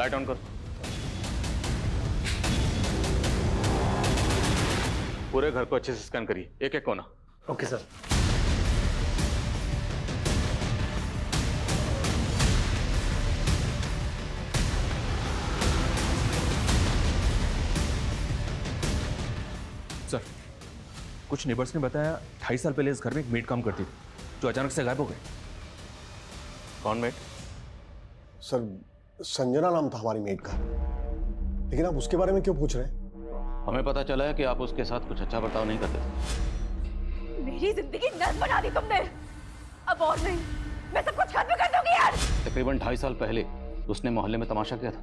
Light on कर। पूरे घर को अच्छे से स्कैन करिए, एक एक कोना। Okay sir. सर, कुछ नेबर्स ने बताया 2.5 साल पहले इस घर में एक मेड काम करती थी जो अचानक से गायब हो गई। कौन मेड? सर, संजना नाम था हमारी मेड का। लेकिन आप उसके बारे में क्यों पूछ रहे हैं? हमें पता चला है कि आप उसके साथ कुछ अच्छा बर्ताव नहीं करते थे। मेरी जिंदगी नर्क बना दी तुमने। अब और नहीं, मैं सब कुछ खत्म कर दूंगी यार। तकरीबन 2.5 साल पहले उसने मोहल्ले में तमाशा किया था।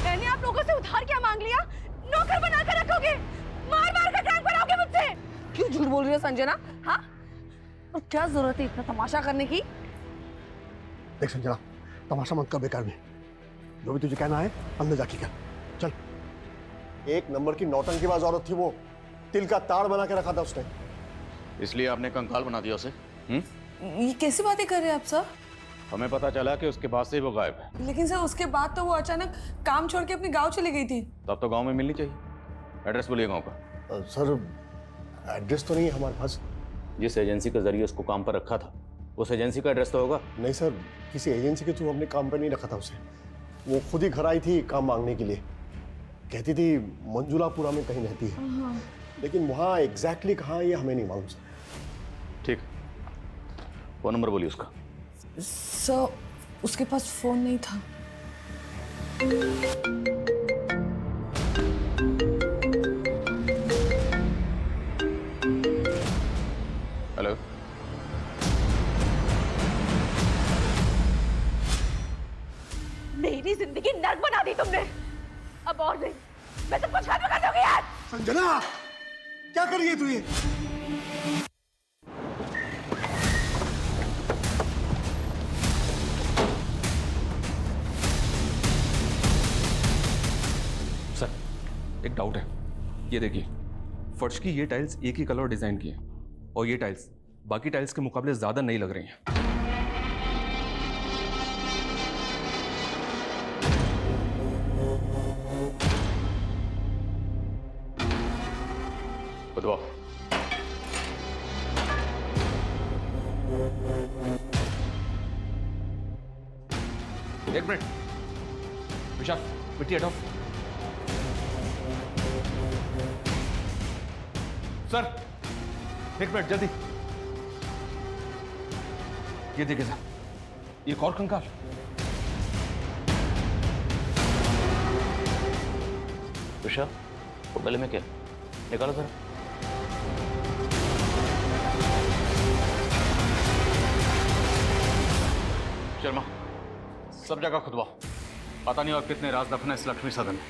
मैंने आप लोगों से उधार क्या मांग लिया? नौकर बना कर रखोगे, मार मार कर टांग बनाओगे मुझसे। क्यों झूठ बोल रही हो संजना? हाँ, और क्या जरूरत है इतना तमाशा करने की? देख संजना, तमाशा मत कर बेकार में। जो भी तुझे कहना है अंदर जाके कर। चल। एक नंबर की नौटंकीबाज औरत थी वो। तिल का ताड़ बना के रखा था उसने। इसलिए आपने कंकाल बना दिया उसे? ये कैसी बातें कर रहे हैं आप सर? हमें पता चला कि उसके बाद से ही वो गायब है। लेकिन सर उसके बाद तो वो अचानक काम छोड़ के अपने गांव चली गई थी। तब तो गांव में मिलनी चाहिए। एड्रेस बोलिए गांव का। सर, एड्रेस तो नहीं है हमारे पास। जिस एजेंसी के जरिए उसको काम पर रखा था, उस एजेंसी का एड्रेस तो होगा। नहीं सर, किसी एजेंसी के थ्रू हमने काम पे नहीं रखा था उसे। वो खुद ही घर आई थी काम मांगने के लिए। कहती थी मंजुलापुरा में कहीं रहती है, लेकिन वहाँ एग्जैक्टली कहाँ ये हमें नहीं मालूम सर। ठीक, फोन नंबर बोलिए उसका। सर उसके पास फोन नहीं था। हेलो, मेरी जिंदगी नर्क बना दी तुमने। अब और नहीं, मैं सब कुछ खत्म कर दूंगी यार। संजना, क्या कर रही है तू ये? सर, एक डाउट है। ये देखिए, फर्श की ये टाइल्स एक ही कलर डिजाइन की है और ये टाइल्स बाकी टाइल्स के मुकाबले ज्यादा नहीं लग रही हैं। बताओ। एक मिनट विशाल, मिट्टी हटाओ। सर एक मिनट जल्दी। ये देखिए सर, एक और कंकाल। विशाल, वो गले में क्या? निकालो सर। शर्मा, सब जगह खुदवाओ। पता नहीं और कितने राज दफन है इस लक्ष्मी सदन में।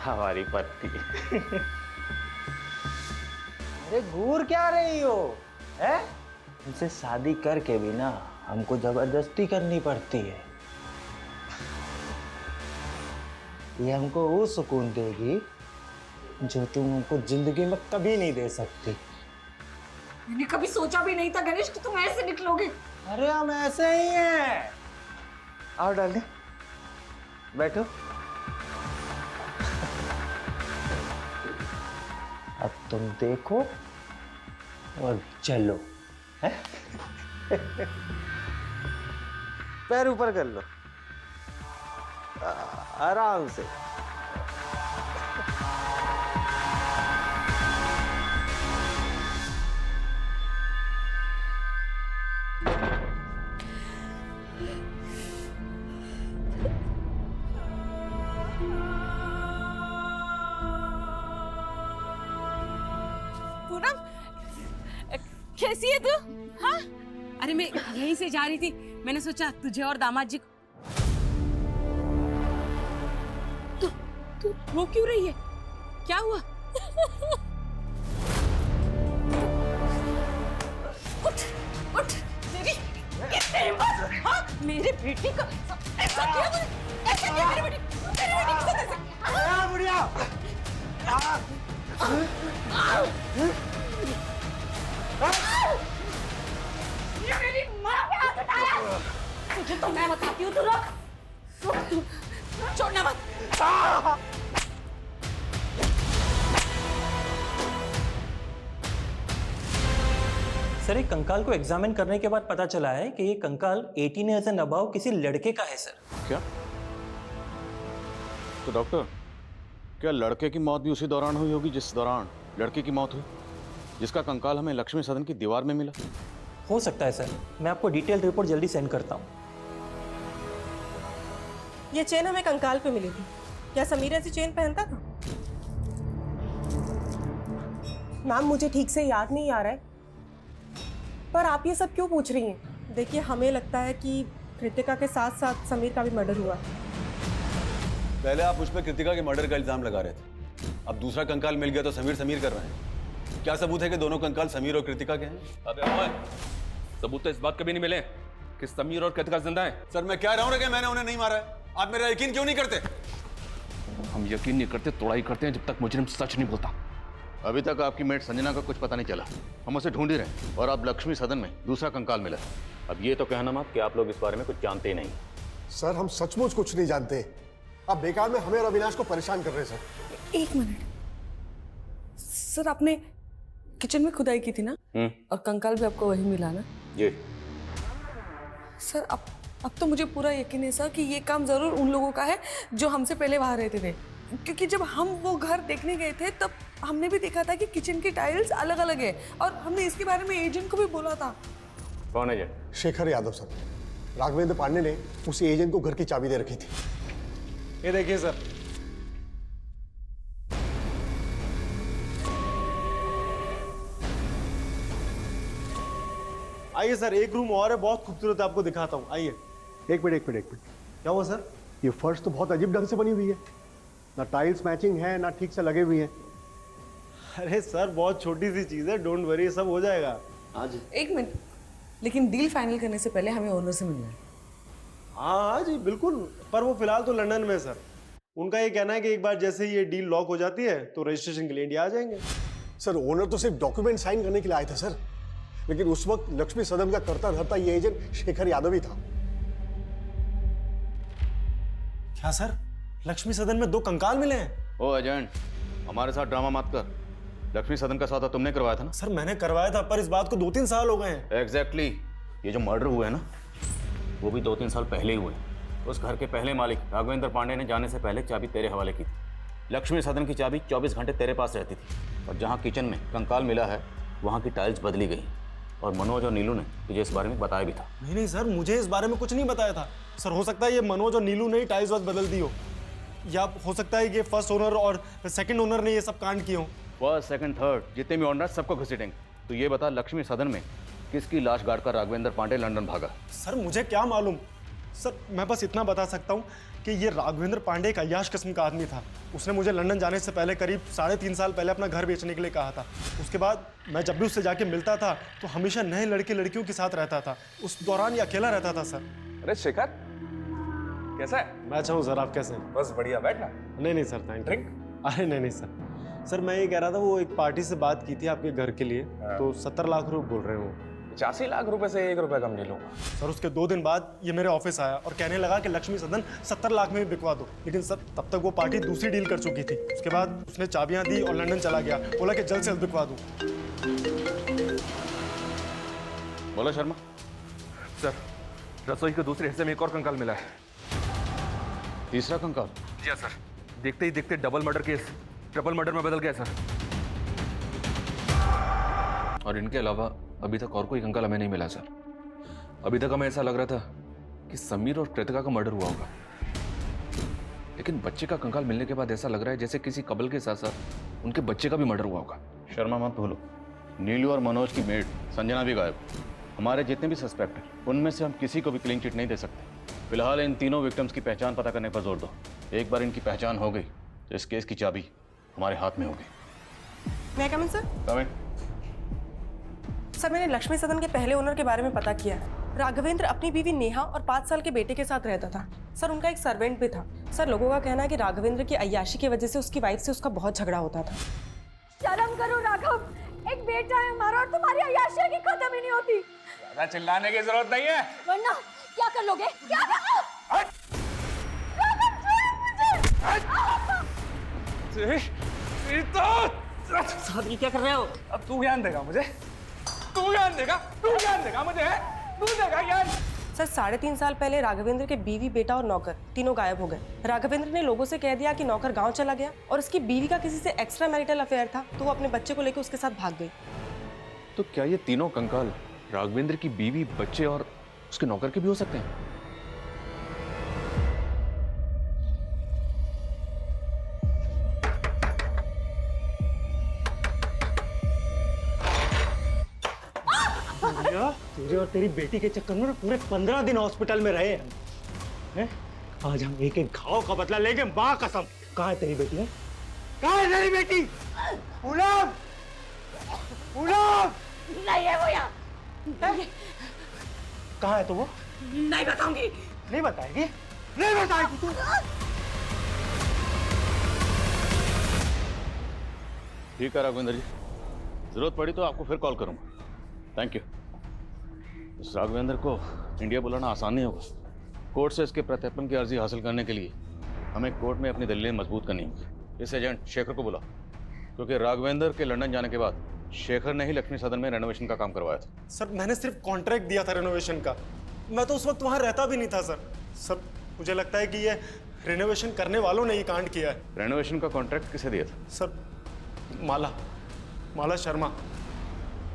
हमारी पत्नी। अरे घूर क्या रही हो? हैं? उनसे शादी करके भी ना हमको जबरदस्ती करनी पड़ती है। ये हमको वो सुकून देगी जो तुम हमको जिंदगी में कभी नहीं दे सकती। मैंने कभी सोचा भी नहीं था गणेश कि तुम ऐसे निकलोगे। अरे हम ऐसे ही हैं। आओ डार्लिंग, बैठो। अब तुम देखो और चलो। हैं? पैर ऊपर कर लो, आराम से। पूनम, कैसी है तू? हाँ? अरे मैं यहीं से जा रही थी, मैंने सोचा तुझे और दामाद जी को। तू रो क्यों रही है? क्या हुआ? उठ, उठ, तेरी कितनी हिम्मत? हाँ, मेरे बेटी का ऐसा किया तूने? ऐसा किया मेरी बेटी के साथ ऐसा? बुढ़िया, छोड़ना मत, क्यों तू रुक, छोड़ना मत। सर एक कंकाल को एग्जामिन करने के बाद पता चला है कि ये कंकाल 18 ईयर्स एंड अबव किसी लड़के का है सर। क्या? तो डॉक्टर, क्या लड़के की मौत भी उसी दौरान हुई होगी जिस दौरान लड़की की मौत हुई, जिसका कंकाल हमें लक्ष्मी सदन की दीवार में मिला? हो सकता है सर, मैं आपको डिटेल रिपोर्ट जल्दी सेंड करता हूँ। ये चेन हमें कंकाल पे मिली थी। क्या समीर ऐसी चेन पहनता था? मैम मुझे ठीक से याद नहीं आ रहा है, पर आप ये सब क्यों पूछ रही हैं? देखिए हमें लगता है कि कृतिका के साथ साथ समीर का भी मर्डर हुआ है। पहले आप उस पर कृतिका के मर्डर का इल्जाम लगा रहे थे, अब दूसरा कंकाल मिल गया तो समीर समीर कर रहे हैं। क्या सबूत है कि दोनों कंकाल समीर और कृतिका के हैं? अबे ओए, सबूत तो इस बात के भी नहीं मिले कि समीर और कृतिका जिंदा है। सर मैं क्या रहा हूँ कि मैंने उन्हें नहीं मारा है, आप मेरा यकीन क्यों नहीं करते? हम यकीन नहीं करते, तोड़ाई करते हैं जब तक मुजरिम सच नहीं बोलता। अभी तक आपकी मेट संजना का कुछ पता नहीं चला, हम उसे ढूंढ ही रहे हैं, और अब लक्ष्मी सदन में दूसरा कंकाल मिला। अब ये तो कहना मत कि आप लोग इस बारे में कुछ जानते ही नहीं। सर हम सचमुच कुछ नहीं जानते, आप बेकार में हमें और अविनाश को परेशान कर रहे हैं सर। एक मिनट सर, आपने किचन में खुदाई की थी ना? और कंकाल भी आपको वही मिला ना? ये सर अब तो मुझे पूरा यकीन है सर कि ये काम जरूर उन लोगों का है जो हमसे पहले वहां रहते थे, क्योंकि जब हम वो घर देखने गए थे तब हमने भी देखा था कि किचन की टाइल्स अलग अलग है, और हमने इसके बारे में एजेंट को भी बोला था। कौन एजेंट? शेखर यादव सर। राघवेंद्र पांडे ने उसी एजेंट को घर की चाबी दे रखी थी। ये देखिए सर, आइए सर, एक रूम और है, बहुत खूबसूरत है, आपको दिखाता हूँ, आइए। एक मिनट। क्या हुआ सर? ये फर्श तो बहुत अजीब ढंग से बनी हुई है, ना टाइल्स मैचिंग है ना ठीक से लगे हुए हैं। अरे सर बहुत छोटी सी चीज़ है, डोंट वरी, सब हो जाएगा। आज एक मिनट, लेकिन डील फाइनल करने से पहले हमें ओनर से मिलना है। हाँ जी बिल्कुल, पर वो फिलहाल तो लंदन में है सर। उनका ये कहना है कि एक बार जैसे ही ये डील लॉक हो जाती है तो रजिस्ट्रेशन के लिए इंडिया आ जाएंगे। सर ओनर तो सिर्फ डॉक्यूमेंट साइन करने के लिए आए थे सर, लेकिन उस वक्त लक्ष्मी सदन का करता धरता ये एजेंट शेखर यादव ही था। क्या सर, लक्ष्मी सदन में 2 कंकाल मिले हैं? ओ एजेंट, हमारे साथ ड्रामा मत कर। लक्ष्मी सदन का सौदा तुमने करवाया था ना? सर मैंने करवाया था, पर इस बात को 2-3 साल हो गए हैं। एग्जैक्टली। ये जो मर्डर हुए हैं ना, वो भी 2-3 साल पहले ही हुए। उस घर के पहले मालिक राघवेंद्र पांडे ने जाने से पहले चाबी तेरे हवाले की थी। लक्ष्मी सदन की चाबी 24 घंटे तेरे पास रहती थी, और जहाँ किचन में कंकाल मिला है वहाँ की टाइल्स बदली गई, और मनोज और नीलू ने तुझे इस बारे में बताया भी था। नहीं सर, मुझे इस बारे में कुछ नहीं बताया था सर। हो सकता है ये मनोज और नीलू ने ही टाइल्स वाइल्स बदल दी हो, या हो सकता है कि फर्स्ट ओनर और सेकंड ओनर ने ये सब कांड किए हो। फर्स्ट सेकंड थर्ड जितने भी ऑनर सबको घसीटेंगे। तो ये बता, लक्ष्मी सदन में किसकी लाश गाड़कर राघवेंद्र पांडे लंदन भागा? सर मुझे क्या मालूम सर, मैं बस इतना बता सकता हूँ कि ये राघवेंद्र पांडे एक अय्याश किस्म का आदमी था। उसने मुझे लंदन जाने से पहले करीब 3.5 साल पहले अपना घर बेचने के लिए कहा था। उसके बाद मैं जब भी उससे जाके मिलता था तो हमेशा नए लड़के लड़कियों के साथ रहता था। उस दौरान ये अकेला रहता था सर। अरे शेखर, कैसा है? मैं अच्छा हूँ सर, आप कैसे हैं? बस बढ़िया, बैठना। नहीं सर, थैंक यू। ड्रिंक? अरे नहीं सर, मैं ये कह रहा था वो एक पार्टी से बात की थी आपके घर के लिए, तो 70 लाख रुपए बोल रहे हो। 85 लाख रुपए से 1 रुपया कम नहीं लूंगा। सर उसके 2 दिन बाद ये मेरे ऑफिस आया और कहने लगा कि लक्ष्मी सदन 70 लाख में भी बिकवा दो। लेकिन सर तब तक वो पार्टी दूसरी डील कर चुकी थी। उसके बाद उसने चाबियां दी और लंदन चला गया, बोला कि जल्द से जल्द बिकवा दूं। बोलो शर्मा। सर, रसोई के दूसरे हिस्से में एक और कंकाल मिला है। तीसरा कंकाल? जी सर, देखते ही देखते double murder case triple murder में बदल गया सर। और इनके अलावा अभी तक और कोई कंकाल हमें नहीं मिला सर। अभी तक हमें ऐसा लग रहा था कि समीर और कृतिका का मर्डर हुआ होगा, लेकिन बच्चे का कंकाल मिलने के बाद ऐसा लग रहा है जैसे किसी कबल के साथ साथ उनके बच्चे का भी मर्डर हुआ होगा। शर्मा मत भूलो, नीलू और मनोज की मेड संजना भी गायब। हमारे जितने भी सस्पेक्ट हैं उनमें से हम किसी को भी क्लीन चिट नहीं दे सकते। फिलहाल इन तीनों विक्टिम्स की पहचान पता करने पर जोर दो। एक बार इनकी पहचान हो गई तो इस केस की चाबी हमारे हाथ में होगी। मैं कम इन सर? कम इन। सर मैंने लक्ष्मी सदन के पहले ओनर के बारे में पता किया। राघवेंद्र अपनी बीवी नेहा और 5 साल के बेटे के साथ रहता था। सर उनका एक सर्वेंट भी था। सर लोगों का कहना है कि राघवेंद्र की अय्याशी की वजह से उसकी वाइफ से उसका बहुत झगड़ा होता था। शर्म करो राघव, एक बेटा है हमारा और तुम्हारी अय्याशी की खत्म ही नहीं होती। ज़्यादा चिल्लाने की जरूरत नहीं है, वरना क्या कर लोगे? क्या सादगी क्या कर रहे हो? अब तू ज्ञान देगा मुझे, तू ज्ञान देगा, तू ज्ञान देगा मुझे, तू देगा ज्ञान। सर 3.5 साल पहले राघवेंद्र के बीवी, बेटा और नौकर तीनों गायब हो गए। राघवेंद्र ने लोगों से कह दिया कि नौकर गांव चला गया और उसकी बीवी का किसी से एक्स्ट्रा मैरिटल अफेयर था, तो वो अपने बच्चे को लेकर उसके साथ भाग गई। तो क्या ये तीनों कंकाल राघवेंद्र की बीवी, बच्चे और उसके नौकर के भी हो सकते हैं? तेरे और तेरी बेटी के चक्कर में ना पूरे 15 दिन हॉस्पिटल में रहे हैं। आज हम एक एक घाव का बदला लेंगे, माँ कसम। कहाँ है तेरी बेटी? है कहाँ है तेरी बेटी? पूनम, पूनम नहीं है वो यहाँ। कहाँ है तो वो? नहीं बताऊंगी। नहीं बताएगी? नहीं बताएगी तू? ठीक है राघवेंद्र जी, जरूरत पड़ी तो आपको फिर कॉल करूंगा। Thank you. इस राघवेंद्र को इंडिया बुलाना आसान नहीं होगा। कोर्ट से इसके प्रत्यर्पण की अर्जी हासिल करने के लिए हमें कोर्ट में अपनी दलीलें मजबूत करनी होगी। इस एजेंट शेखर को बुला, क्योंकि राघवेंद्र के लंदन जाने के बाद शेखर ने ही लक्ष्मी सदन में रेनोवेशन का काम करवाया था। सर मैंने सिर्फ कॉन्ट्रैक्ट दिया था रेनोवेशन का, मैं तो उस वक्त वहाँ रहता भी नहीं था सर। सर मुझे लगता है कि ये रेनोवेशन करने वालों ने ये कांड किया है। रेनोवेशन का कॉन्ट्रैक्ट किसे दिया था? सर माला शर्मा।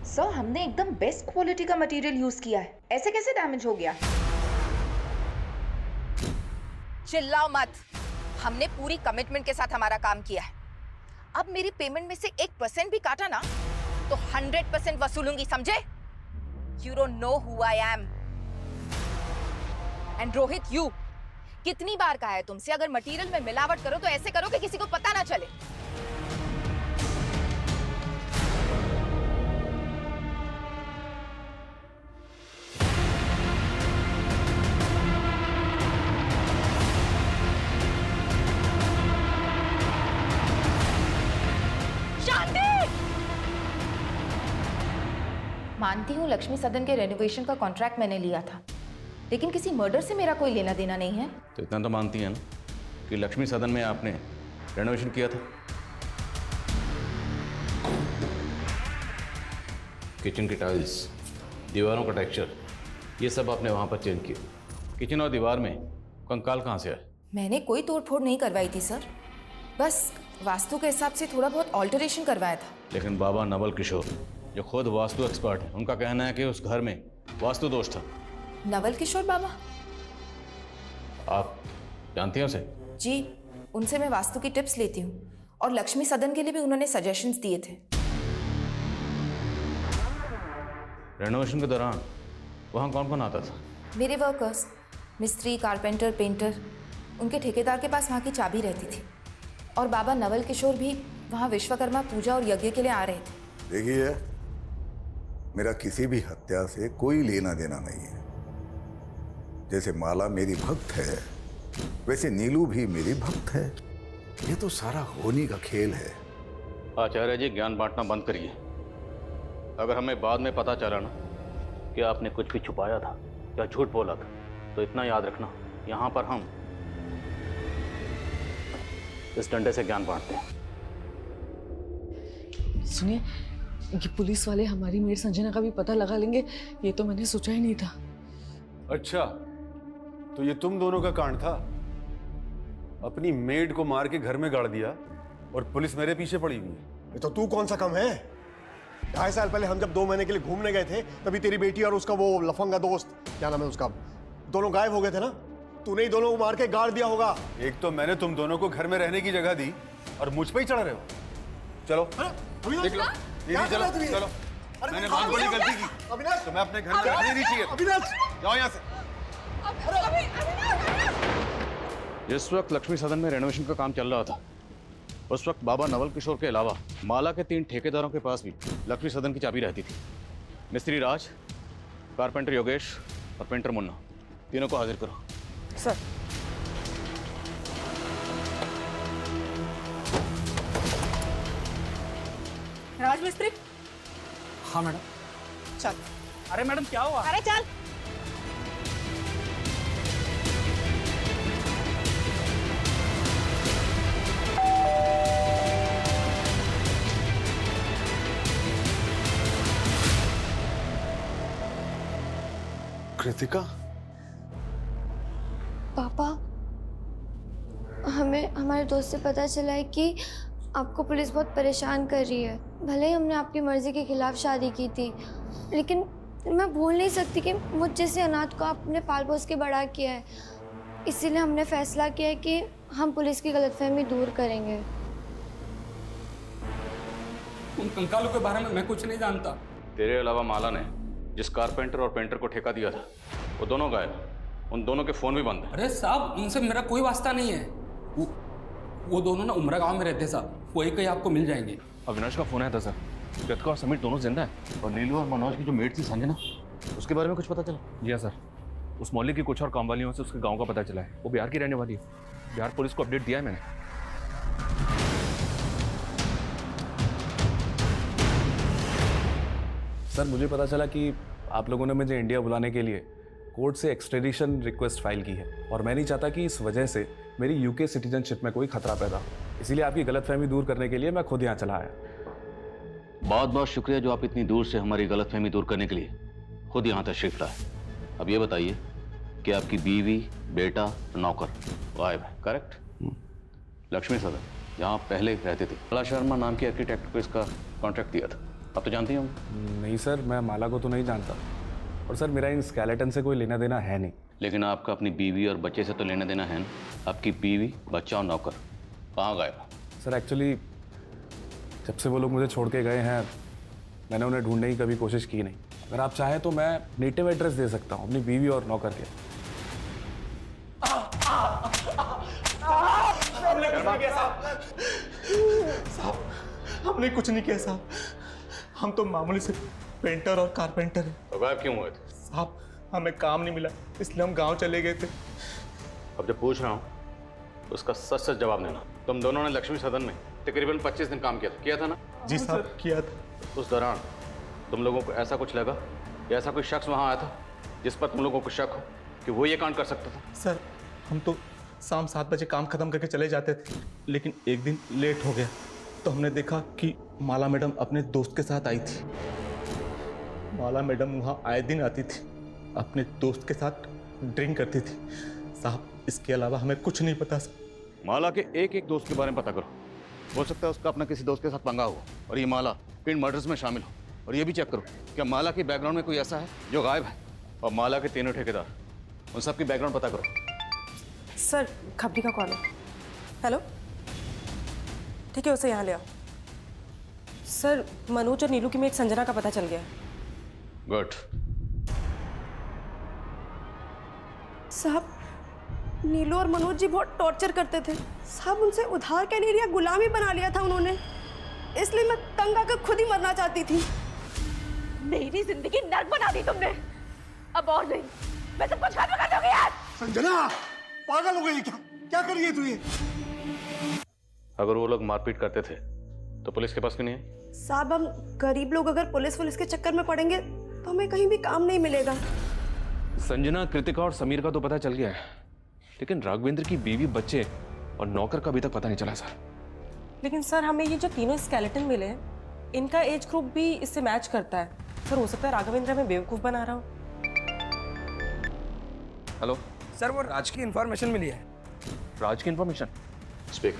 सर हमने एकदम बेस्ट क्वालिटी का मटेरियल यूज किया है, ऐसे कैसे डैमेज हो गया? चिल्लाओ मत, हमने पूरी कमिटमेंट के साथ हमारा काम किया है। अब मेरी पेमेंट में से 1% भी काटा ना तो 100% वसूलूंगी, समझे? You don't know who I am. And Rohit, you कितनी बार कहा है तुमसे, अगर मटेरियल में मिलावट करो तो ऐसे करो कि किसी को पता ना चले। मानती हूँ लक्ष्मी सदन के रेनोवेशन का कॉन्ट्रैक्ट मैंने लिया था, लेकिन किसी मर्डर से मेरा कोई लेना देना नहीं है। तो इतना तो मानती है ना कि लक्ष्मी सदन में आपने रेनोवेशन किया था? किचन की टाइल्स, दीवारों का टेक्सचर, ये सब आपने वहाँ पर चेंज किया। किचन और दीवार में कंकाल कहाँ से आए? मैंने कोई तोड़फोड़ नहीं करवाई थी सर, बस वास्तु के हिसाब से थोड़ा बहुत ऑल्टरेशन करवाया था। लेकिन बाबा नवल किशोर जो खुद वास्तु एक्सपर्ट है, उनका कहना है कि उस घर में वास्तु दोष था। नवल किशोर बाबा? आप जानती हैं उसे? जी, उनसे मैं वास्तु की टिप्स लेती हूँ और लक्ष्मी सदन के लिए भी उन्होंने सजेशंस दिए थे। रेनोवेशन के दौरान वहाँ कौन कौन आता था? मेरे वर्कर्स, मिस्त्री, कारपेंटर, पेंटर, उनके ठेकेदार के पास वहाँ की चाबी रहती थी। और बाबा नवल किशोर भी वहाँ विश्वकर्मा पूजा और यज्ञ के लिए आ रहे थे। देखिए, मेरा किसी भी हत्या से कोई लेना देना नहीं है। जैसे माला मेरी भक्त है, वैसे नीलू भी मेरी भक्त है। ये तो सारा होनी का खेल है। आचार्य जी, ज्ञान बांटना बंद करिए। अगर हमें बाद में पता चला ना कि आपने कुछ भी छुपाया था या झूठ बोला था, तो इतना याद रखना, यहाँ पर हम इस डंडे से ज्ञान बांटते हैं। सुनिए, ये पुलिस वाले हमारी मेड संजना का भी पता लगा लेंगे, ये तो मैंने सोचा ही नहीं था। अच्छा, तो ये तुम दोनों का कांड था? अपनी मेड को मार के घर में गाड़ दिया और पुलिस मेरे पीछे पड़ी हुई है। ये तो तू कौन सा कम है? 2.5 साल पहले हम जब 2 महीने के लिए घूमने गए थे, तभी तेरी बेटी और उसका वो लफंगा दोस्त, क्या नाम है उसका, दोनों गायब हो गए थे ना। तूने ही दोनों को मार के गाड़ दिया होगा। एक तो मैंने तुम दोनों को घर में रहने की जगह दी और मुझ पे ही चढ़ रहे हो। चलो देख लो, दीदी चलो चलो, मैंने बहुत बड़ी गलती की, तो मैं अपने घर में रहने नहीं चाहिए। जाओ यहाँ से। जिस वक्त लक्ष्मी सदन में रेनोवेशन का काम चल रहा था, उस वक्त बाबा नवल किशोर के अलावा माला के 3 ठेकेदारों के पास भी लक्ष्मी सदन की चाबी रहती थी। मिस्त्री राज, कारपेंटर योगेश और पेंटर मुन्ना, तीनों को हाजिर करो। सर। राजमिस्त्री। हाँ मैडम। चल। अरे मैडम क्या हुआ? अरे चल। कृतिका, पापा, हमें हमारे दोस्त से पता चला है कि आपको पुलिस बहुत परेशान कर रही है। भले ही हमने आपकी मर्जी के खिलाफ शादी की थी, लेकिन मैं भूल नहीं सकती कि मुझ जैसे अनाथ को आपने पाल पोस के बड़ा किया है। इसीलिए हमने फैसला किया है कि हम पुलिस की गलतफहमी दूर करेंगे। उन कंकालों के बारे में मैं कुछ नहीं जानता। तेरे अलावा माला ने जिस कारपेंटर और पेंटर को ठेका दिया था वो दोनों गायब। उन दोनों के फोन भी बंद है। अरे साहब, उनसे मेरा कोई वास्ता नहीं है। वो दोनों ना उमरा गांव में रहते साहब, वही कहीं आपको मिल जाएंगे। अविनाश का फोन आया था सर, कृतिका और समीर दोनों जिंदा है। और नीलू और मनोज की जो मेट थी संजना, उसके बारे में कुछ पता चला? जी हाँ सर, उस मोहल्ले की कुछ और काम वालियों से उसके गांव का पता चला है। वो बिहार की रहने वाली है। बिहार पुलिस को अपडेट दिया है मैंने। सर मुझे पता चला कि आप लोगों ने मुझे इंडिया बुलाने के लिए कोर्ट से एक्सट्रेडिशन रिक्वेस्ट फाइल की है, और मैं नहीं चाहता कि इस वजह से मेरी यूके सिटीजनशिप में कोई खतरा पैदा हो। इसीलिए आपकी गलतफहमी दूर करने के लिए मैं खुद यहाँ चला आया। बहुत बहुत शुक्रिया जो आप इतनी दूर से हमारी गलतफहमी दूर करने के लिए खुद यहाँ तशरीफ लाए। अब ये बताइए कि आपकी बीवी, बेटा, नौकर गायब है, करेक्ट? लक्ष्मी सदन, जहाँ पहले रहते थे, माला शर्मा नाम की आर्किटेक्ट को इसका कॉन्ट्रैक्ट दिया था। आप तो जानती होंगे। नहीं सर, मैं माला को तो नहीं जानता, और सर मेरा इन स्केलेटन से कोई लेना देना है नहीं। लेकिन आपका अपनी बीवी और बच्चे से तो लेना देना है ना? आपकी बीवी, बच्चा और नौकर कहाँ गायब है? सर एक्चुअली जब से वो लोग मुझे छोड़ के गए हैं, मैंने उन्हें ढूंढने की कभी कोशिश की नहीं। अगर आप चाहें तो मैं नेटिव एड्रेस दे सकता हूँ अपनी बीवी और नौकर के। हमने कुछ नहीं किया साहब, हम तो मामूली से पेंटर और कारपेंटर हैं। तो गायब क्यों हुए थे? साहब हमें काम नहीं मिला, इसलिए हम गांव चले गए थे। अब जब पूछ रहा हूँ तो उसका सच सच जवाब देना। तुम दोनों ने लक्ष्मी सदन में तकरीबन 25 दिन काम किया था ना? जी साहब, किया था। उस दौरान तुम लोगों को ऐसा कुछ लगा या ऐसा कोई शख्स वहाँ आया था जिस पर तुम लोगों को शक हो कि वो ये कांड कर सकता था? सर हम तो शाम 7 बजे काम खत्म करके चले जाते थे, लेकिन एक दिन लेट हो गया तो हमने देखा कि माला मैडम अपने दोस्त के साथ आई थी। माला मैडम वहाँ आए दिन आती थी, अपने दोस्त के साथ ड्रिंक करती थी। साहब इसके अलावा हमें कुछ नहीं पता सर। माला के एक एक दोस्त के बारे में पता करो, हो सकता है उसका अपना किसी दोस्त के साथ पंगा हो और ये माला इन मर्डर्स में शामिल हो। और ये भी चेक करो क्या माला के बैकग्राउंड में कोई ऐसा है जो गायब है। और माला के तीनों ठेकेदार, उन सब की बैकग्राउंड पता करो। सर खबरी का कॉल है। हेलो, ठीक है, उसे यहाँ ले आओ। सर मनोज और नीलू की मेट संजना का पता चल गया है। गुड। साहब नीलू और मनोज जी बहुत टॉर्चर करते थे साहब, उनसे उधार के लिए गुलामी बना लिया था उन्होंने, इसलिए मैं तंग आकर खुद ही मरना चाहती थी। मेरी जिंदगी नर्क बना दी तुमने, अब और नहीं, मैं सब कुछ खत्म कर दूंगी यार। संजना पागल हो गई क्या? क्या कर रही है तू ये? अगर वो लोग मारपीट करते थे तो पुलिस के पास क्यों नहीं आई? साहब हम गरीब लोग अगर पुलिस के चक्कर में पड़ेंगे तो हमें कहीं भी काम नहीं मिलेगा। संजना, कृतिका और समीर का तो पता चल गया है, लेकिन राघवेंद्र की बीवी, बच्चे और नौकर का अभी तक पता नहीं चला सर। लेकिन सर हमें ये जो तीनों स्केलेटन मिले हैं, इनका एज ग्रुप भी इससे मैच करता है। सर हो सकता है राघवेंद्र हमें बेवकूफ़ बना रहा हो। हेलो सर, वो राज की इंफॉर्मेशन मिली है। राज की इंफॉर्मेशन? स्पीक।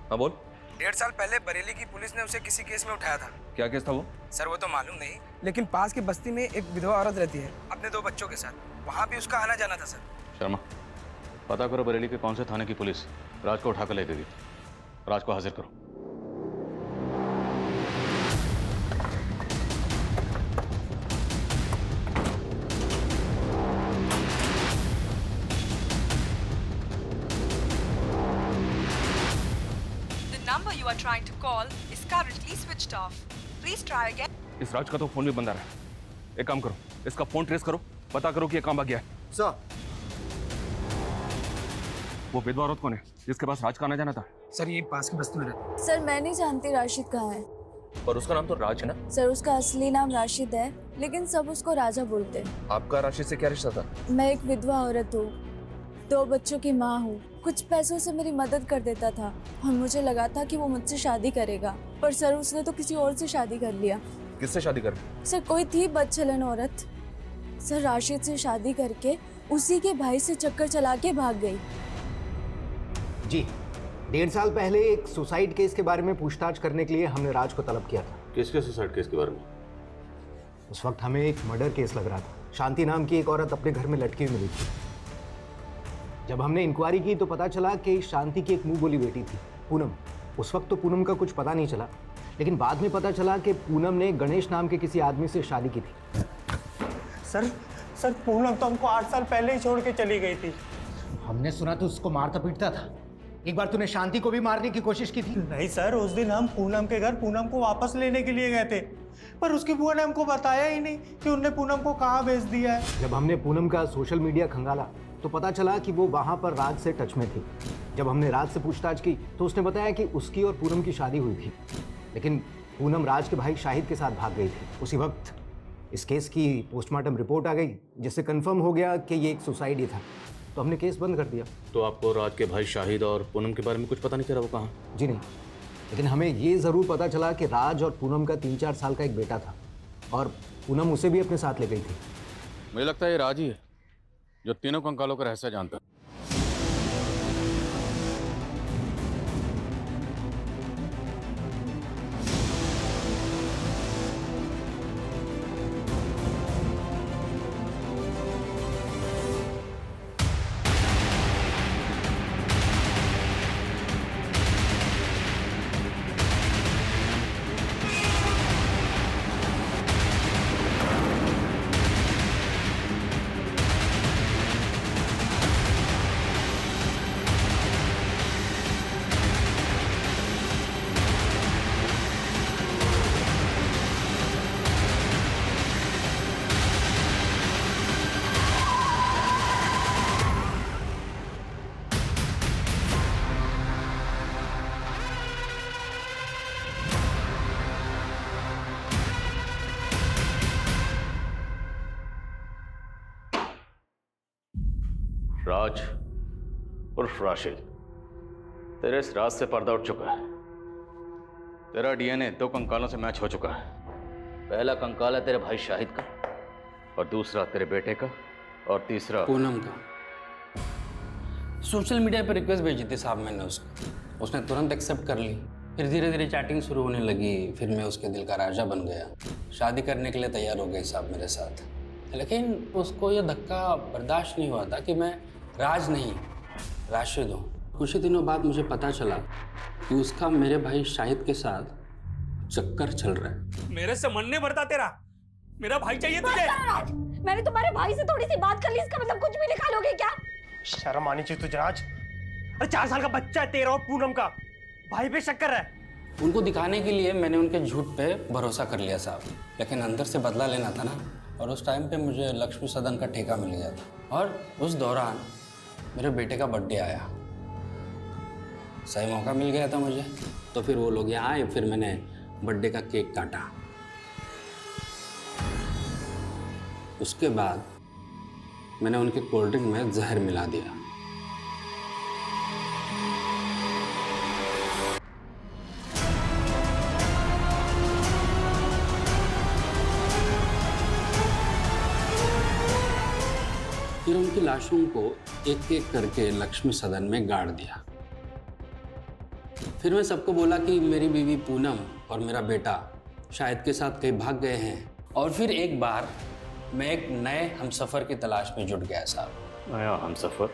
हाँ बोल। 1.5 साल पहले बरेली की पुलिस ने उसे किसी केस में उठाया था। क्या केस था वो? सर वो तो मालूम नहीं, लेकिन पास की बस्ती में एक विधवा औरत रहती है अपने 2 बच्चों के साथ, वहाँ भी उसका आना जाना था सर। शर्मा, पता करो बरेली के कौन से थाने की पुलिस राज को उठाकर ले गई। राज को हाजिर करो। number you are trying to call is currently switched off. Please try again. इस राज का तो फोन भी बंद आ रहा है। एक काम करो, इसका फोन ट्रेस करो, पता करो कि ये कहाँ भाग गया है। सर वो विधवा औरत कौन है जिसके पास राज का आना जाना था? सर ये पास की बस्ती में रहता है। सर मैं नहीं जानती राशिद कहाँ है। और उसका नाम तो राज है ना? सर उसका असली नाम राशिद है, लेकिन सब उसको राजा बोलते हैं। आपका राशिद से क्या रिश्ता था? मैं एक विधवा औरत हूँ, 2 बच्चों की माँ हूँ। कुछ पैसों से मेरी मदद कर देता था और मुझे लगा था कि वो मुझसे शादी करेगा, पर सर उसने तो किसी और से शादी कर लिया। किससे शादी कर? सर कोई थी बदचलन औरत। सर राशिद से शादी करके उसी के भाई से चक्कर चला के भाग गई। जी, 1.5 साल पहले एक सुसाइड केस के बारे में पूछताछ करने के लिए हमने राज को तलब किया था। किसके सुसाइड केस के बारे में? उस वक्त हमें एक मर्डर केस लग रहा था। शांति नाम की एक औरत अपने घर में लटकी हुई मिली थी। जब हमने इंक्वायरी की तो पता चला कि शांति की एक मुंह बोली बेटी थी, पूनम। उस वक्त तो पूनम का कुछ पता नहीं चला, लेकिन बाद में पता चला कि पूनम ने गणेश नाम के किसी आदमी से शादी की थी। सर पूनम तो हमको 8 साल पहले ही छोड़ के चली गई थी। हमने सुना तो उसको मारता पीटता था। एक बार तूने शांति को भी मारने की कोशिश की थी। नहीं सर, उस दिन हम पूनम के घर पूनम को वापस लेने के लिए गए थे, पर उसकी बुआ ने हमको बताया ही नहीं कि उनने पूनम को कहाँ भेज दिया है। जब हमने पूनम का सोशल मीडिया खंगाला तो पता चला कि वो वहाँ पर राज से टच में थी। जब हमने राज से पूछताछ की तो उसने बताया कि उसकी और पूनम की शादी हुई थी, लेकिन पूनम राज के भाई शाहिद के साथ भाग गई थी। उसी वक्त इस केस की पोस्टमार्टम रिपोर्ट आ गई, जिससे कंफर्म हो गया कि ये एक सुसाइड ही था, तो हमने केस बंद कर दिया। तो आपको राज के भाई शाहिद और पूनम के बारे में कुछ पता नहीं चला वो कहाँ? जी नहीं, लेकिन हमें ये ज़रूर पता चला कि राज और पूनम का 3-4 साल का एक बेटा था और पूनम उसे भी अपने साथ ले गई थी। मुझे लगता है ये राज ही है जो तीनों कंकालों का रहस्य जानता है। राज उर्फ राशिद, तेरे इस राज से पर्दा उठ चुका है। तेरा डीएनए 2 कंकालों से मैच हो चुका है। पहला कंकाल है तेरे भाई शाहिद का, और दूसरा तेरे बेटे का, और तीसरा पूनम का। सोशल मीडिया पर रिक्वेस्ट भेजी थी साहब मैंने उसको, उसने तुरंत एक्सेप्ट कर ली। फिर धीरे धीरे चैटिंग शुरू होने लगी, फिर मैं उसके दिल का राजा बन गया। शादी करने के लिए तैयार हो गई साहब मेरे साथ, लेकिन उसको यह धक्का बर्दाश्त नहीं हुआ था कि मैं राज नहीं राशिद हूँ। कुछ ही दिनों बाद मुझे पता चला कि उसका मेरे भाई शाहिद के साथ चक्कर चल रहा है। मेरे से मन नहीं भरता तेरा, मेरा भाई चाहिए तुझे। मैंने तुम्हारे भाई से थोड़ी सी बात कर ली, इसका मतलब कुछ भी निकालोगे क्या? शर्म आनी चाहिए तुझे राज। अरे 4 साल का बच्चा है तेरा और पूनम का, भाई पे शक कर रहा है। उनको दिखाने के लिए मैंने उनके झूठ पे भरोसा कर लिया साहब, लेकिन अंदर से बदला लेना था ना। और उस टाइम पे मुझे लक्ष्मी सदन का ठेका मिल गया था, और उस दौरान मेरे बेटे का बर्थडे आया। सही मौका मिल गया था मुझे, तो फिर वो लोग यहाँ आए, फिर मैंने बर्थडे का केक काटा। उसके बाद मैंने उनके कोल्ड ड्रिंक में जहर मिला दिया। फिर उनकी लाशों को एक एक करके लक्ष्मी सदन में गाड़ दिया। फिर मैं सबको बोला कि मेरी बीवी पूनम और मेरा बेटा शाहिद के साथ कहीं भाग गए हैं। और फिर एक बार मैं एक नए हमसफ़र की तलाश में जुट गया साहब। नया हमसफ़र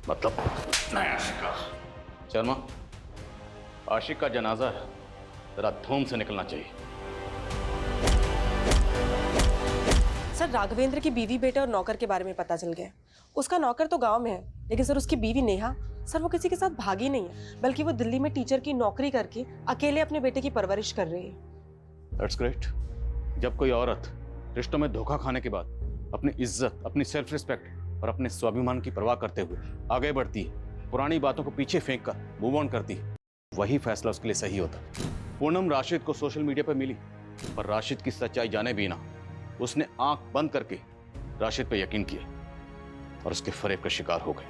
मतलब नया शिकार। शर्मा, आशिक का जनाजा है, जरा धूम से निकलना चाहिए। सर राघवेंद्र की बीवी, बेटे और नौकर के बारे में पता चल गया। उसका नौकर तो गांव में है, लेकिन सर उसकी बीवी नेहा, सर वो किसी के साथ भागी नहीं है, बल्कि वो दिल्ली में टीचर की नौकरी करके अकेले अपने बेटे की परवरिश कर रही है। That's great. जब कोई औरत रिश्तों में धोखा खाने के बाद अपनी इज्जत, अपनी सेल्फ रिस्पेक्ट और अपने स्वाभिमान की परवाह करते हुए आगे बढ़ती है, पुरानी बातों को पीछे फेंक कर मूव ऑन करती है, वही फैसला उसके लिए सही होता। पूनम राशिद को सोशल मीडिया पर मिली, पर राशिद की सच्चाई जाने भी ना उसने आंख बंद करके राशिद पे यकीन किया और उसके फरेब का शिकार हो गई।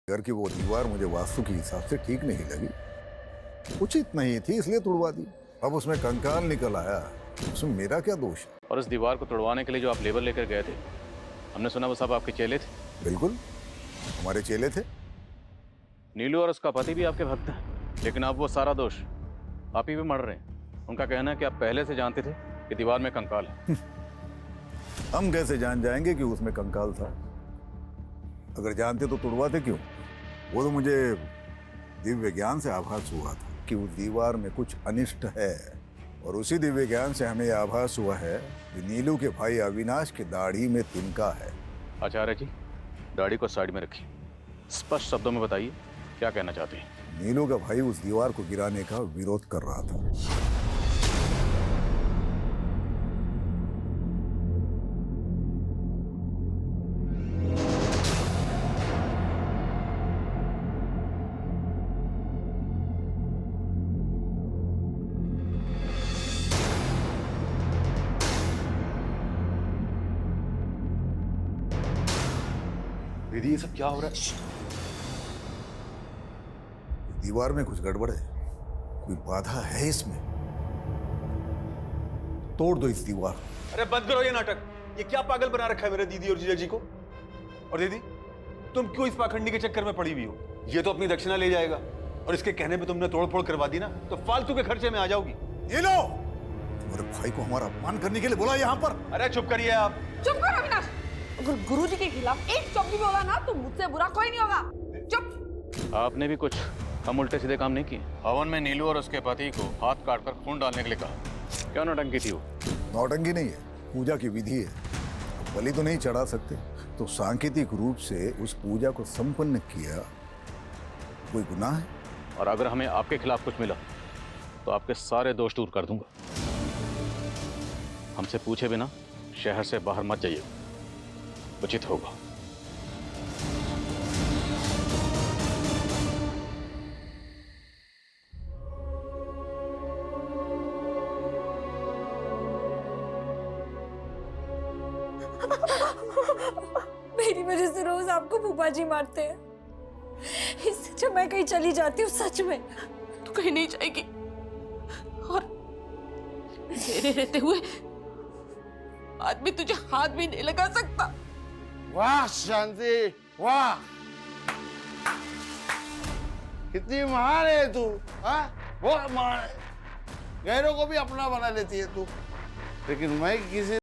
घर की वो दीवार मुझे वास्तु के हिसाब से ठीक नहीं लगी, उचित नहीं थी, इसलिए तुड़वा दी। अब उसमें कंकाल निकल आया, उसमें मेरा क्या दोष है? और इस दीवार को तोड़वाने के लिए जो आप लेबर लेकर गए थे, हमने सुना वो सब आपके चेले थे। बिल्कुल, हमारे चेले थे। नीलू और उसका पति भी आपके भक्त हैं, लेकिन अब वो सारा दोष आप ही पे मर रहे हैं। उनका कहना है कि आप पहले से जानते थे कि दीवार में कंकाल है। हम कैसे जान जाएंगे कि उसमें कंकाल था? अगर जानते तो तुड़वाते क्यों? वो तो मुझे दिव्य ज्ञान से आभास हुआ था कि उस दीवार में कुछ अनिष्ट है, और उसी दिव्य ज्ञान से हमें आभास हुआ है कि नीलू के भाई अविनाश की दाढ़ी में तिनका है। आचार्य जी, दाढ़ी को साइड में रखिए, स्पष्ट शब्दों में बताइए क्या कहना चाहते हैं। नीलू का भाई उस दीवार को गिराने का विरोध कर रहा था। दीदी, ये सब क्या हो रहा है? दीवार में कुछ गड़बड़ है, कोई बाधा है इसमें। तोड़ दो इस दीवार। अरे बंद करो ये नाटक। ये क्या पागल बना रखा है मेरे दीदी और जीजा जी को? और दीदी, तुम क्यों इस पाखंडी के चक्कर में पड़ी हुई हो? ये तो अपनी दक्षिणा ले जाएगा, और इसके कहने पे तुमने तोड़ फोड़ करवा दी ना, तो फालतू के खर्चे में आ जाओगी। ये लो, तुम्हारे भाई को हमारा अपमान करने के लिए बोला यहाँ पर। अरे चुप करिए आप। चुप करो अविनाश। अगर गुरुजी के खिलाफ एक शब्द भी बोला ना तो मुझसे बुरा कोई नहीं होगा। चुप। आपने भी कुछ हम उल्टे सीधे काम नहीं किए। हवन में नीलू और उसके पति को हाथ काटकर खून डालने के लिए कहा। क्या नौटंकी थी वो? नौटंकी नहीं है, पूजा की विधि है। बलि तो नहीं चढ़ा सकते, तो सांकेतिक रूप से उस पूजा को संपन्न किया। कोई गुनाह है? और अगर हमें आपके खिलाफ कुछ मिला तो आपके सारे दोष दूर कर दूंगा। हमसे पूछे बिना शहर से बाहर मत जाइए, उचित होगा। मेरी वजह से रोज आपको फूफा जी मारते हैं। इससे जब मैं कहीं चली जाती हूँ, सच में तू कहीं नहीं जाएगी, और मेरे रहते हुए आदमी तुझे हाथ भी नहीं लगा सकता। वाह शांति, वाह, कितनी महान है तू। हाँ, बहुत महान है। गैरों को भी अपना बना लेती है तू, लेकिन मैं किसी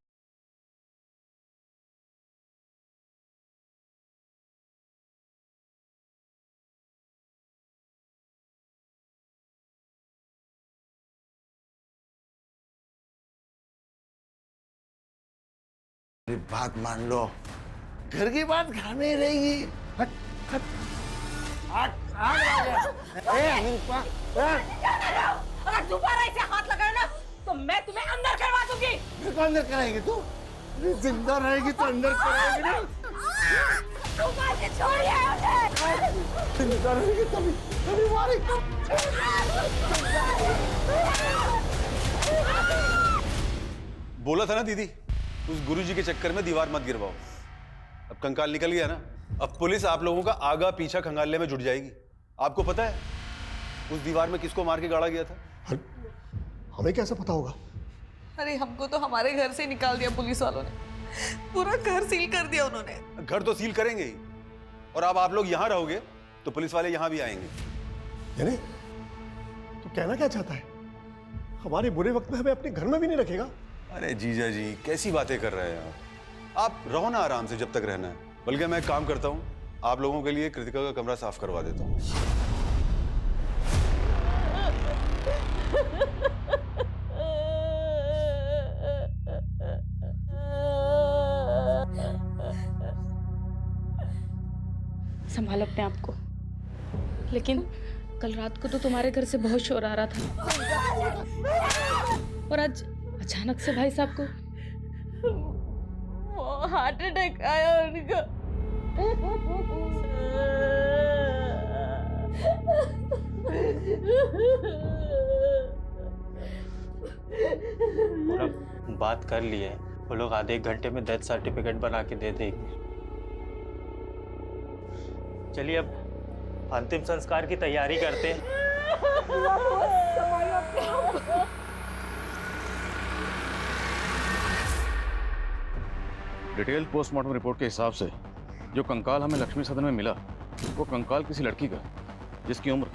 बात मान लो, घर की बात घर में ही रहेगी। हट हट हट हट। अगर दोबारा इसे हाथ लगाए ना तो मैं तुम्हें अंदर करवा दूंगी। मेरे को अंदर कराएगी तू? जिंदा रहेगी तो अंदर कराएगी ना। छोड़िए मुझे। जिंदा रहेगी तभी मारेगी। बोला था ना दीदी, उस गुरुजी के चक्कर में दीवार मत गिरवाओ। अब कंकाल निकल गया ना, अब पुलिस आप लोगों का आगा पीछा खंगालने में जुट जाएगी। आपको पता है उस दीवार में किसको मार के गाड़ा गया था? हमें कैसे पता होगा? अरे हमको तो हमारे घर से निकाल दिया पुलिस वालों ने, पूरा घर सील कर दिया उन्होंने। घर तो सील करेंगे ही, और अब आप लोग यहाँ रहोगे तो पुलिस वाले यहाँ भी आएंगे। यानी तू कहना क्या चाहता है? हमारे बुरे वक्त में हमें अपने घर में भी नहीं रखेगा? अरे जीजा जी, कैसी बातें कर रहे हैं आप रहो ना आराम से जब तक रहना है। बल्कि मैं एक काम करता हूँ, आप लोगों के लिए कृतिका का कमरा साफ करवा देता हूँ। संभालो अपने आप को। लेकिन कल रात को तो तुम्हारे घर से बहुत शोर आ रहा था, और आज अचानक से भाई साहब को हार्ट अटैक आया उनका। पूरा बात कर लिए, वो लोग आधे एक घंटे में डेथ सर्टिफिकेट बना के दे देंगे। चलिए अब अंतिम संस्कार की तैयारी करते हैं। डिटेल पोस्टमार्टम रिपोर्ट के हिसाब से जो कंकाल हमें लक्ष्मी सदन में मिला वो कंकाल किसी लड़की का जिसकी उम्र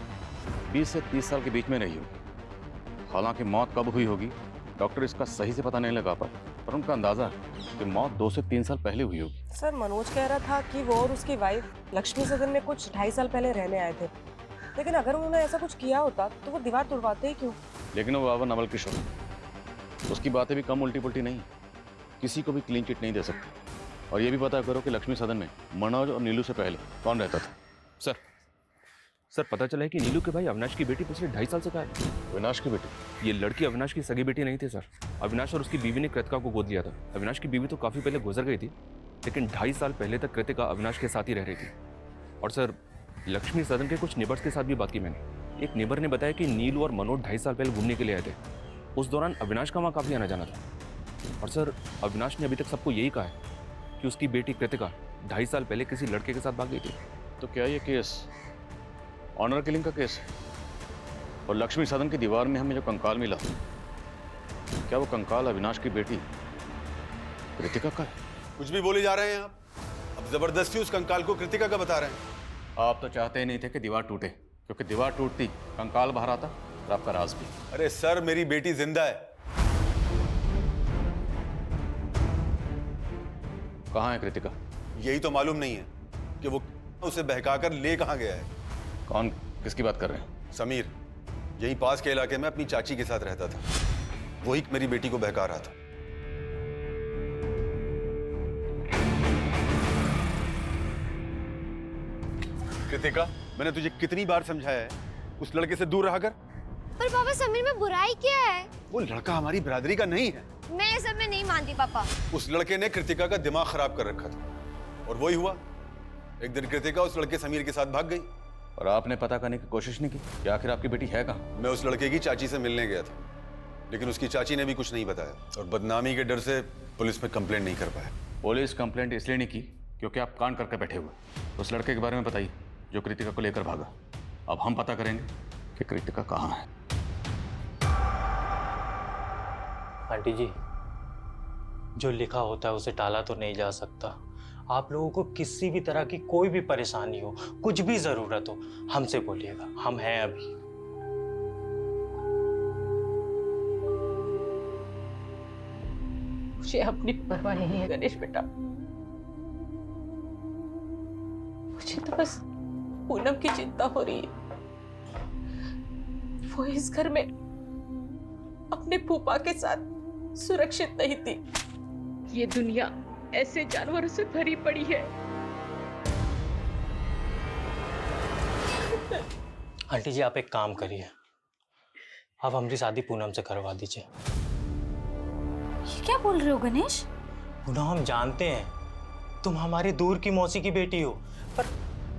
20 से 30 साल के बीच में रही होगी। हालांकि मौत कब हुई होगी डॉक्टर इसका सही से पता नहीं लगा पाए, पर उनका अंदाजा है कि मौत 2 से 3 साल पहले हुई होगी। सर मनोज कह रहा था कि वो और उसकी वाइफ लक्ष्मी सदन में कुछ 2.5 साल पहले रहने आए थे, लेकिन अगर उन्होंने ऐसा कुछ किया होता तो वो दीवार तोड़वाते ही क्यों? लेकिन वो बाबा नवल किशोर, उसकी बातें भी कम उल्टी पुल्टी नहीं, किसी को भी क्लीन चिट नहीं दे सकते। और ये भी पता करो कि लक्ष्मी सदन में मनोज और नीलू से पहले कौन रहता था। सर पता चला है कि नीलू के भाई अविनाश की बेटी पिछले 2.5 साल से कहा है। अविनाश की बेटी? ये लड़की अविनाश की सगी बेटी नहीं थी सर। अविनाश और उसकी बीवी ने कृतिका को गोद लिया था। अविनाश की बीवी तो काफ़ी पहले गुजर गई थी, लेकिन 2.5 साल पहले तक कृतिका अविनाश के साथ ही रह रही थी। और सर लक्ष्मी सदन के कुछ नेबर्स के साथ भी बात की मैंने। एक नेबर ने बताया कि नीलू और मनोज 2.5 साल पहले घूमने के लिए आए थे। उस दौरान अविनाश का वहाँ काफ़ी आना जाना था। और सर अविनाश ने अभी तक सबको यही कहा है कि उसकी बेटी कृतिका 2.5 साल पहले किसी लड़के के साथ भाग गई थी। तो क्या ये केस ऑनर किलिंग का केस है? और लक्ष्मी सदन की दीवार में हमें जो कंकाल मिला, क्या वो कंकाल अविनाश की बेटी कृतिका का है? कुछ भी बोले जा रहे हैं आप। अब जबरदस्ती उस कंकाल को कृतिका का बता रहे हैं। आप तो चाहते ही नहीं थे कि दीवार टूटे, क्योंकि दीवार टूटती कंकाल बाहर आता और आपका राज भी। अरे सर, मेरी बेटी जिंदा है। कहाँ है कृतिका? यही तो मालूम नहीं है कि वो उसे बहकाकर ले कहाँ गया है। कौन? किसकी बात कर रहे हैं? समीर, यहीं पास के इलाके में अपनी चाची के साथ रहता था। वही मेरी बेटी को बहका रहा था। कृतिका, मैंने तुझे कितनी बार समझाया है उस लड़के से दूर रहा कर। पर पापा समीर में बुराई क्या है? वो लड़का हमारी बिरादरी का नहीं है। मैं ये सब में नहीं मानती पापा। उस लड़के ने कृतिका का दिमाग खराब कर रखा था और वही हुआ। एक दिन कृतिका उस लड़के समीर के साथ भाग गई। और आपने पता करने की कोशिश नहीं की कि आखिर आपकी बेटी है कहाँ? मैं उस लड़के की चाची से मिलने गया था, लेकिन उसकी चाची ने भी कुछ नहीं बताया और बदनामी के डर से पुलिस में कंप्लेंट नहीं कर पाया। पुलिस कंप्लेंट इसलिए नहीं की क्योंकि आप कांड करके बैठे हुए। उस लड़के के बारे में बताइए जो कृतिका को लेकर भागा। अब हम पता करेंगे कि कृतिका कहाँ है। आंटी जी, जो लिखा होता है उसे टाला तो नहीं जा सकता। आप लोगों को किसी भी तरह की कोई भी परेशानी हो, कुछ भी जरूरत हो, हमसे बोलिएगा, हम हैं अभी। मुझे अपनी परवाह नहीं है गणेश बेटा। मुझे तो बस पूनम की चिंता हो रही है। वो इस घर में अपने फूफा के साथ सुरक्षित नहीं थी। ये दुनिया ऐसे जानवरों से भरी पड़ी है। आंटी जी, आप एक काम करिए, आप हमारी शादी पूनम से करवा दीजिए। ये क्या बोल रहे हो गणेश? पूनम, हम जानते हैं तुम हमारी दूर की मौसी की बेटी हो, पर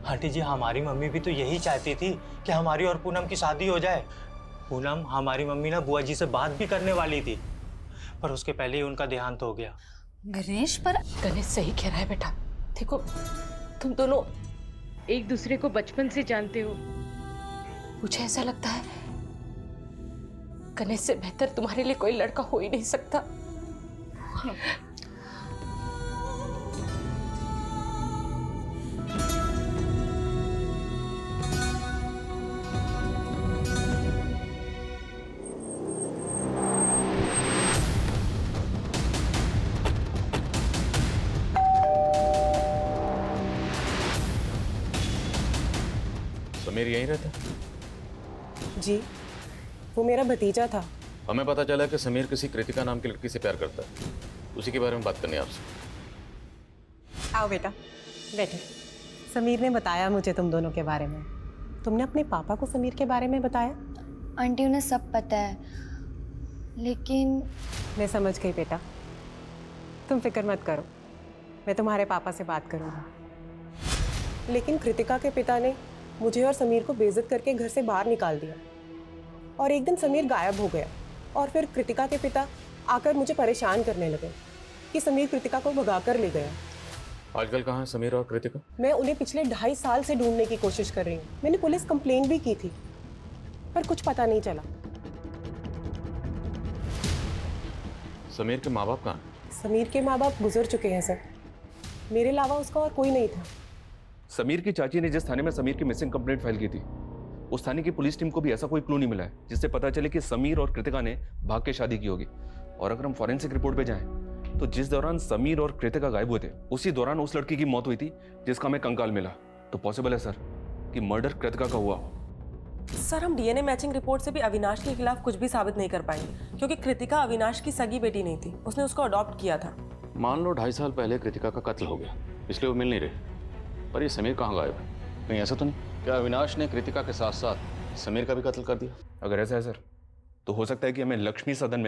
आंटी जी हमारी मम्मी भी तो यही चाहती थी कि हमारी और पूनम की शादी हो जाए। पूनम, हमारी मम्मी ना बुआ जी से बात भी करने वाली थी, पर उसके पहले ही उनका देहांत हो गया। गणेश, पर गणेश सही कह रहा है बेटा। देखो, तुम दोनों एक दूसरे को बचपन से जानते हो। मुझे ऐसा लगता है गणेश से बेहतर तुम्हारे लिए कोई लड़का हो ही नहीं सकता। समीर यहीं रहता? जी, वो मेरा भतीजा था। हमें पता चला कि समीर किसी कृतिका नाम की लड़की से प्यार करता है। उसी के बारे में बात करनी है आपसे। आओ बेटा, बैठे। समीर ने बताया मुझे तुम दोनों के बारे में। तुमने अपने पापा को समीर के बारे में बताया? आंटी, उन्हें सब पता है, लेकिन मैं समझ गई बेटा, तुम फिक्र मत करो, मैं तुम्हारे पापा से बात करूँगा। लेकिन कृतिका के पिता ने मुझे और समीर को बेइज्जत करके घर से बाहर निकाल दिया और एक दिन समीर गायब हो गया। और फिर कृतिका के पिता आकर मुझे परेशान करने लगे कि समीर कृतिका को भगा कर ले गया। आजकल कहाँ है समीर और कृतिका? मैं उन्हें पिछले 2.5 साल से ढूंढने की कोशिश कर रही हूँ। मैंने पुलिस कंप्लेंट भी की थी, पर कुछ पता नहीं चला। समीर के माँ बाप कहाँ हैं? समीर के माँ बाप गुजर चुके हैं सर। मेरे अलावा उसका और कोई नहीं था। समीर की चाची ने जिस थाने में समीर की मिसिंग कंप्लेंट फाइल की थी, उस थाने की पुलिस टीम को भी ऐसा कोई क्लू नहीं मिला है जिससे पता चले कि समीर और कृतिका ने भाग के शादी की होगी। और अगर हम फॉरेंसिक रिपोर्ट पे जाएं, तो जिस दौरान समीर और कृतिका गायब हुए थे, उसी दौरान उस लड़की की मौत हुई थी जिसका हमें कंकाल मिला। तो पॉसिबल है सर कि मर्डर कृतिका का हुआ हो। सर, हम डीएनए मैचिंग रिपोर्ट से भी अविनाश के खिलाफ कुछ भी साबित नहीं कर पाएंगे, क्योंकि कृतिका अविनाश की सगी बेटी नहीं थी, उसने उसको अडॉप्ट किया था। मान लो 2.5 साल पहले कृतिका का कत्ल हो गया, इसलिए वो मिल नहीं रही, पर ये समीर कहाँ गायब है? कहीं ऐसा तो नहीं क्या अविनाश ने कृतिका के साथ साथ समीर का भी कत्ल कर दिया? अगर ऐसा है सर, तो हो सकता है कि हमें लक्ष्मी सदन में